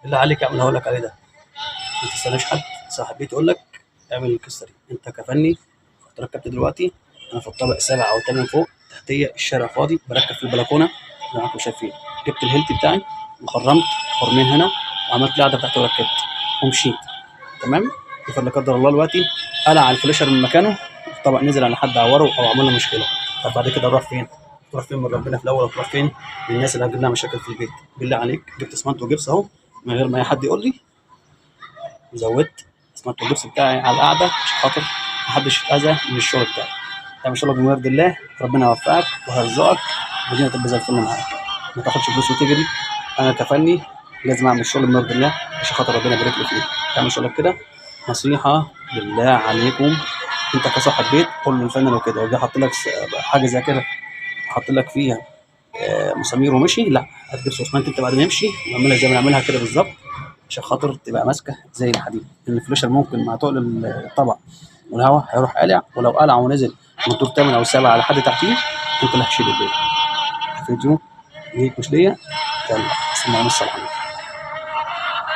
بالله عليك اعمل اللي هقول لك عليه ده، ما تستناش حد صاحب بيت يقول لك اعمل القصه دي. انت كفني رحت ركبت دلوقتي، انا في الطابق السابع او الثامن فوق، تحتيه الشارع فاضي، بركب في البلكونه زي ما انتم شايفين. جبت الهيلت بتاعي وخرمت خرمين هنا، وعملت القعده بتاعتي وركبت ومشيت. تمام. افرض لا قدر الله دلوقتي قلع الفلاشر من مكانه، الطبق نزل على حد عوره او عمل له مشكله، طب بعد كده نروح فين؟ تروح فين من ربنا في الاول، وتروح فين من الناس اللي هتجيب لها مشاكل في البيت؟ بالله عليك جبت اسمنت وجبس اهو من غير ما اي حد يقول لي، وزودت اسمنت والجبس بتاعي على القعده عشان خاطر محدش يتاذى من الشغل بتاعي. تعمل شغلك بما يرضي الله، ربنا يوفقك ويرزقك والدنيا تبقى زي الفل معاك. ما تاخدش فلوس وتجري. انا كفني لازم اعمل شغل بما يرضي الله عشان خاطر ربنا يبارك لي فيه. تعمل شغلك كده. نصيحه بالله عليكم، انت كصاحب بيت قول للفني لو كده وجا حط لك حاجه زي كده، حط لك فيها مسامير ومشي، لا هتجيب اسمنت انت بعد ما يمشي واعملها زي ما نعملها كده بالظبط عشان خاطر تبقى ماسكه زي الحديد. لان الفلاشر ممكن مع تقل الطبع والهواء هيروح قالع، ولو قلع ونزل من الدور الثامن او السابع على حد تحتيه انت اللي هتشيل البيت. الفيديو ليك مش ليا. يلا سلام عليكم.